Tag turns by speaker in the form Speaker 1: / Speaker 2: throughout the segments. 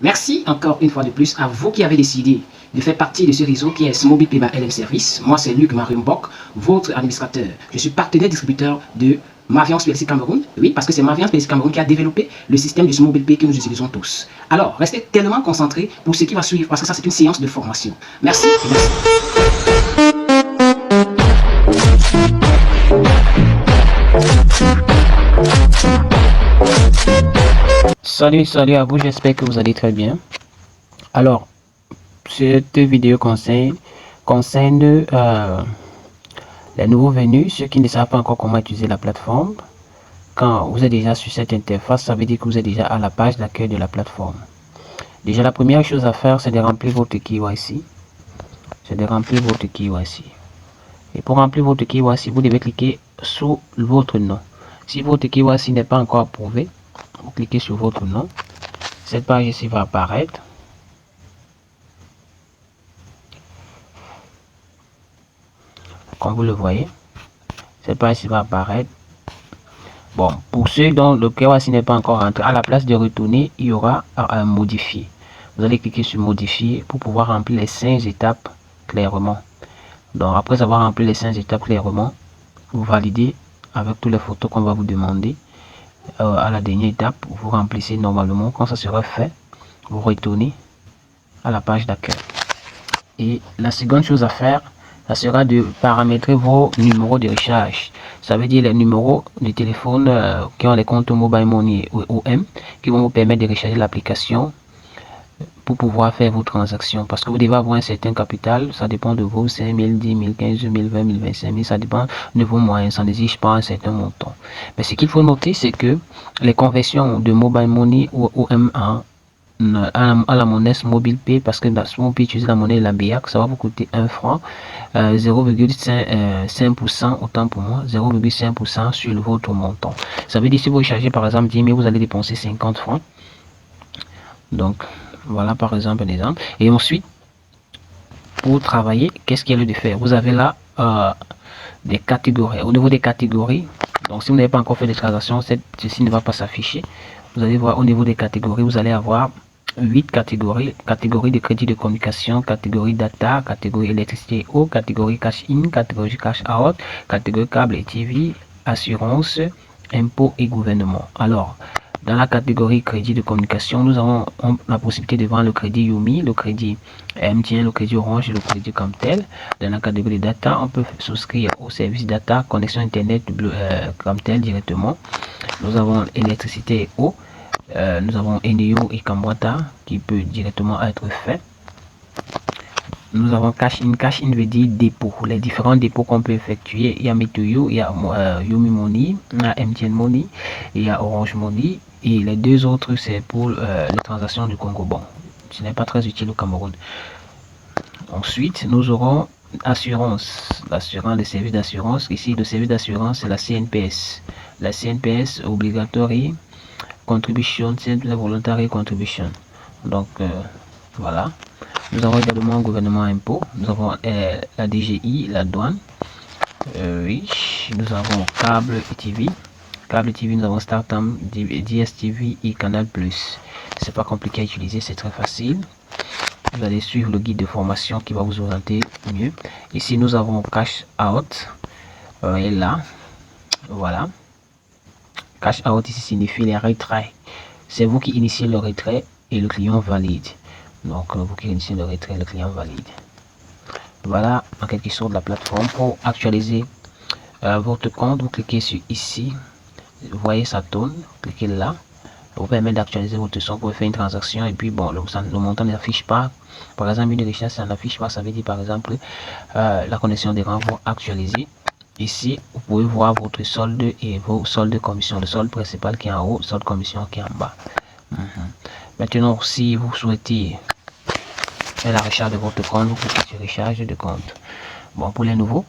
Speaker 1: Merci encore une fois de plus à vous qui avez décidé de faire partie de ce réseau qui est Smobile Pay by LM Service. Moi, c'est Luc Mariumbok, votre administrateur. Je suis partenaire distributeur de Maviance PLC Cameroun. Oui, parce que c'est Maviance PLC Cameroun qui a développé le système du Smobile Pay que nous utilisons tous. Alors, restez tellement concentrés pour ce qui va suivre parce que ça, c'est une séance de formation. Merci. Salut à vous, j'espère que vous allez très bien. Alors, cette vidéo concerne les nouveaux venus, ceux qui ne savent pas encore comment utiliser la plateforme. Quand vous êtes déjà sur cette interface, ça veut dire que vous êtes déjà à la page d'accueil de la plateforme. Déjà, la première chose à faire, c'est de remplir votre KYC. Et pour remplir votre KYC, vous devez cliquer sur votre nom. Si votre KYC n'est pas encore approuvé, vous cliquez sur votre nom. Cette page ici va apparaître. Comme vous le voyez, cette page ici va apparaître. Bon, pour ceux dont le KYC n'est pas encore rentré, à la place de retourner, il y aura un modifier. Vous allez cliquer sur modifier pour pouvoir remplir les 5 étapes clairement. Donc après avoir rempli les 5 étapes clairement, vous validez avec toutes les photos qu'on va vous demander. À la dernière étape, vous remplissez normalement. Quand ça sera fait, vous retournez à la page d'accueil. Et la seconde chose à faire, ça sera de paramétrer vos numéros de recharge. Ça veut dire les numéros de téléphone qui ont les comptes Mobile Money ou OM qui vont vous permettre de recharger l'application pour pouvoir faire vos transactions. Parce que vous devez avoir un certain capital, ça dépend de vous, 5 000, 10 000, 15 000, 20 000, 25 000, ça dépend de vos moyens, ça n'exige pas un certain montant. Mais ce qu'il faut noter, c'est que les conversions de Mobile Money ou OM à la monnaie Mobile Pay, parce que si on peut utiliser la monnaie la BIAC, ça va vous coûter 1 franc, 0,5%, autant pour moi, 0,5% sur votre montant. Ça veut dire si vous rechargez par exemple 10 000, vous allez dépenser 50 francs. Donc voilà par exemple un exemple. Et ensuite, pour travailler, qu'est-ce qu'il y a lieu de faire? Vous avez là des catégories. Au niveau des catégories, donc si vous n'avez pas encore fait des transactions, ceci ne va pas s'afficher. Vous allez voir au niveau des catégories, vous allez avoir 8 catégories. Catégorie de crédit de communication, catégorie data, catégorie électricité et eau, catégorie cash in, catégorie cash out, catégorie câble et TV, assurance, impôts et gouvernement. Alors, dans la catégorie crédit de communication, nous avons la possibilité de vendre le crédit Yumi, le crédit MTN, le crédit Orange et le crédit comme tel. Dans la catégorie data, on peut souscrire au service data, connexion internet comme tel directement. Nous avons électricité et eau. Nous avons Eneo et Kamwata qui peut directement être fait. Nous avons cash in. Cash in veut dire dépôt. Les différents dépôts qu'on peut effectuer. Il y a Metoyo, il y a Yumi Money, il y a MTN Money, il y a Orange Money. Et les deux autres, c'est pour les transactions du Congo. Bon, ce n'est pas très utile au Cameroun. Ensuite, nous aurons assurance. L'assurance, les services d'assurance. Ici, le service d'assurance, c'est la CNPS. La CNPS obligatory contribution, c'est la voluntary contribution. Donc, voilà. Nous avons également gouvernement impôt. Nous avons la DGI, la douane. Oui, nous avons câble et TV. Câble TV, nous avons Startime, DSTV et Canal+. C'est pas compliqué à utiliser, c'est très facile. Vous allez suivre le guide de formation qui va vous orienter mieux. Ici, nous avons Cash Out. Et là, voilà. Cash Out ici signifie les retraits. C'est vous qui initiez le retrait et le client valide. Donc, vous qui initiez le retrait, le client valide. Voilà, en quelque sorte, la plateforme. Pour actualiser votre compte, vous cliquez sur ici. Vous voyez, ça tourne. Cliquez là. Ça vous permet d'actualiser votre son pour faire une transaction. Et puis, bon, le montant n'affiche pas. Par exemple, une richesse, ça n'affiche pas. Ça veut dire, par exemple, la connexion des renvois actualisée. Ici, vous pouvez voir votre solde et vos soldes de commission. Le solde principal qui est en haut, le solde commission qui est en bas. Maintenant, si vous souhaitez faire la recharge de votre compte, vous cliquez sur recharge de compte. Bon, pour les nouveaux,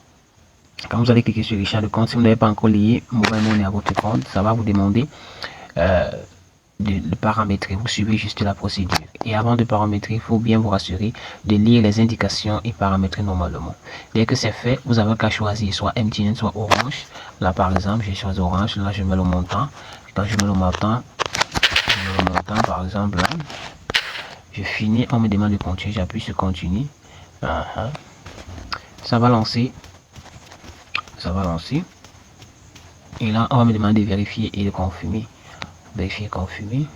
Speaker 1: quand vous allez cliquer sur recharge de compte, si vous n'avez pas encore lié Mobile Money à votre compte, ça va vous demander de paramétrer. Vous suivez juste la procédure. Et avant de paramétrer, il faut bien vous rassurer de lire les indications et paramétrer normalement. Dès que c'est fait, vous avez qu'à choisir soit MTN, soit Orange. Là, par exemple, j'ai choisi Orange. Là, je mets le montant. Quand je mets le montant, par exemple, là, Je finis, on me demande de continuer, j'appuie sur continue. Ça va lancer. Ça va lancer. Et là, on va me demander de vérifier et de confirmer. Vérifier, confirmer.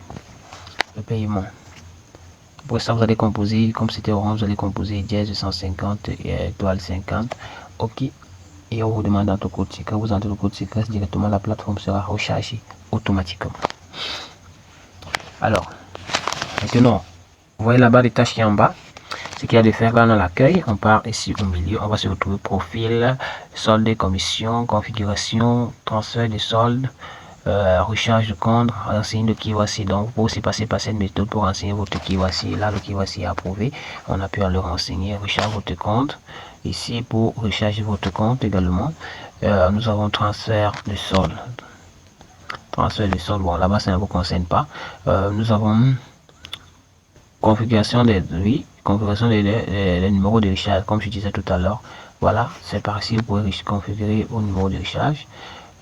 Speaker 1: Le paiement. Pour ça, vous allez composer, comme c'était orange, vous allez composer dièse 250 et étoile 50. OK. Et on vous demande notre code secret. Vous entrez le code secret, directement la plateforme sera rechargée automatiquement. Alors, maintenant, vous voyez là-bas les tâches qui est en bas. Ce qu'il y a de faire là dans l'accueil, on part ici au milieu, on va se retrouver profil, solde et commission, configuration, transfert de solde, recharge de compte, renseigner de KYC. Donc vous pouvez aussi passer par cette méthode pour renseigner votre KYC. Là le KYC est approuvé, on a pu le renseigner, recharge votre compte. Ici pour recharger votre compte également, nous avons transfert de solde. Transfert de solde, bon là-bas ça ne vous concerne pas. Nous avons configuration des configuration des numéros de recharge, comme je disais tout à l'heure. Voilà, c'est par ici vous pouvez configurer au numéro de recharge.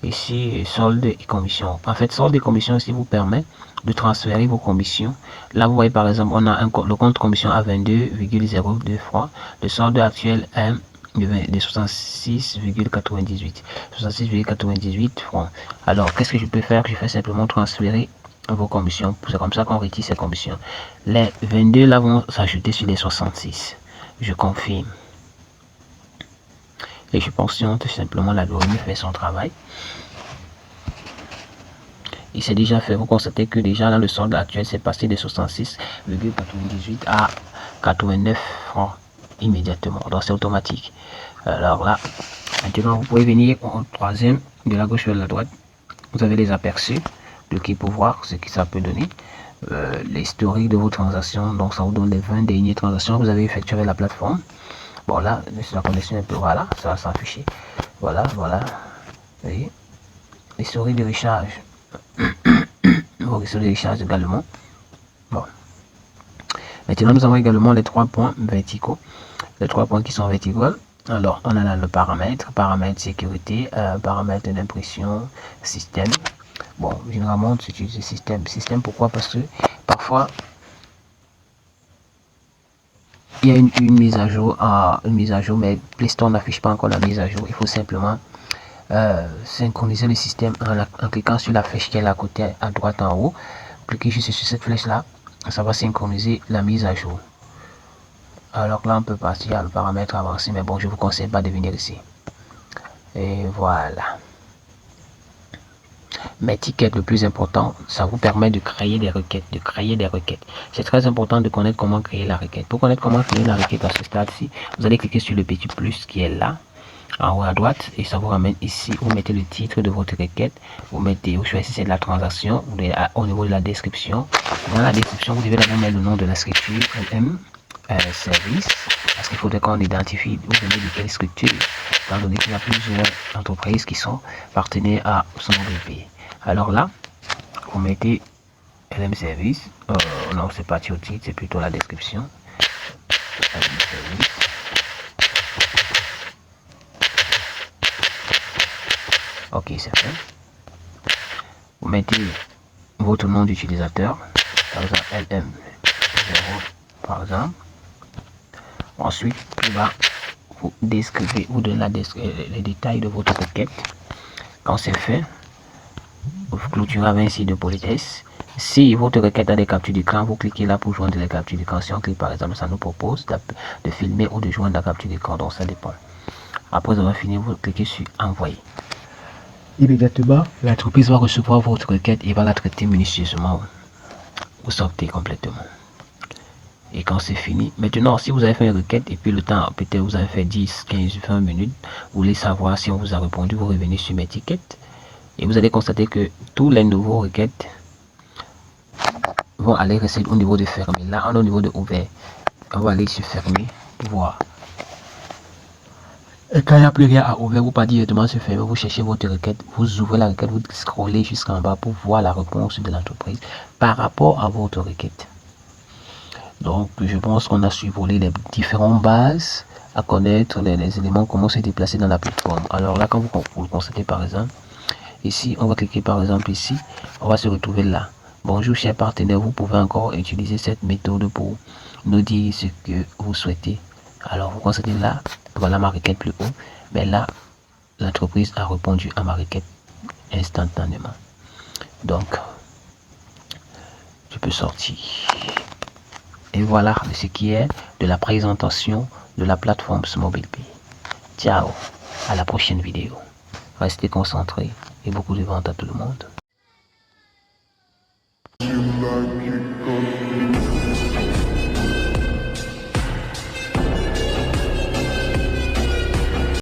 Speaker 1: Ici, solde et commission. En fait, solde et commission ici vous permet de transférer vos commissions. Là, vous voyez par exemple, on a le compte commission à 22,02 francs. Le solde actuel est de 66,98. 66,98 francs. Alors, qu'est-ce que je peux faire? Je fais simplement transférer vos commissions. C'est comme ça qu'on retire ces commissions. Les 22 là vont s'ajouter sur les 66. Je confirme. Et je pensionne tout simplement l'algorithme fait son travail. Il s'est déjà fait. Vous constatez que déjà là le solde actuel s'est passé de 66,98 à 89 francs immédiatement. Donc c'est automatique. Alors là, maintenant vous pouvez venir au troisième de la gauche vers la droite. Vous avez les aperçus de qui pour voir ce que ça peut donner. L'historique de vos transactions. Donc ça vous donne les 20 dernières transactions que vous avez effectuées avec la plateforme. Bon là, la connexion un peu, voilà, ça va s'afficher. Voilà, voilà. Vous voyez, l'historique de recharge. Vos historiques de recharge également. Bon. Maintenant, nous avons également les 3 points verticaux. Les 3 points qui sont verticaux. Alors, on a là le paramètre, sécurité, paramètre d'impression, système. Bon, généralement, on utilise le système. Système, pourquoi? Parce que parfois, il y a une mise à jour, mais Play Store n'affiche pas encore la mise à jour. Il faut simplement synchroniser le système en cliquant sur la flèche qui est là à côté à droite en haut. Cliquez juste sur cette flèche là, ça va synchroniser la mise à jour. Alors là on peut partir à le paramètre avancé, mais bon, je vous conseille pas de venir ici. Et voilà. Mais ticket, le plus important, ça vous permet de créer des requêtes, C'est très important de connaître comment créer la requête. Pour connaître comment créer la requête à ce stade-ci, vous allez cliquer sur le petit plus qui est là en haut à droite et ça vous ramène ici. Vous mettez le titre de votre requête, vous choisissez de la transaction au niveau de la description. Dans la description, vous devez d'abord mettre le nom de la structure LM service, parce qu'il faudrait qu'on identifie vous venez de quelle structure, étant donné qu'il y a plusieurs entreprises qui sont partenaires à son pays. Alors là, vous mettez LM service. Non, c'est pas au titre, c'est plutôt la description. LM service. Ok, c'est fait. Vous mettez votre nom d'utilisateur, par exemple LM0, par exemple. Ensuite, il va vous décrire, vous donner les détails de votre requête. Quand c'est fait, vous clôturez avec un signe de politesse. Si votre requête a des captures d'écran, vous cliquez là pour joindre les captures d'écran. Si on clique par exemple, ça nous propose de filmer ou de joindre la capture d'écran, donc ça dépend. Après avoir fini, vous cliquez sur envoyer. Immédiatement, l'entreprise va recevoir votre requête et va la traiter minutieusement. Vous sortez complètement. Et quand c'est fini, maintenant si vous avez fait une requête et puis le temps, peut-être vous avez fait 10, 15, 20 minutes, vous voulez savoir si on vous a répondu, vous revenez sur mes tickets et vous allez constater que tous les nouveaux requêtes vont aller rester au niveau de fermé. Là, on est au niveau de ouvert. On va aller sur fermé, voir. Et quand il n'y a plus rien à ouvrir, vous pas directement sur fermé, vous cherchez votre requête, vous ouvrez la requête, vous scrollez jusqu'en bas pour voir la réponse de l'entreprise par rapport à votre requête. Donc, je pense qu'on a survolé les différentes bases à connaître les éléments, comment se déplacer dans la plateforme. Alors là, quand vous le constatez par exemple, ici, on va cliquer par exemple ici, on va se retrouver là. Bonjour chers partenaires, vous pouvez encore utiliser cette méthode pour nous dire ce que vous souhaitez. Alors vous constatez là, voilà ma requête plus haut, mais là l'entreprise a répondu à ma requête instantanément. Donc je peux sortir. Et voilà ce qui est de la présentation de la plateforme SmobilePay. Ciao, à la prochaine vidéo. Restez concentrés et beaucoup de ventes à tout le monde.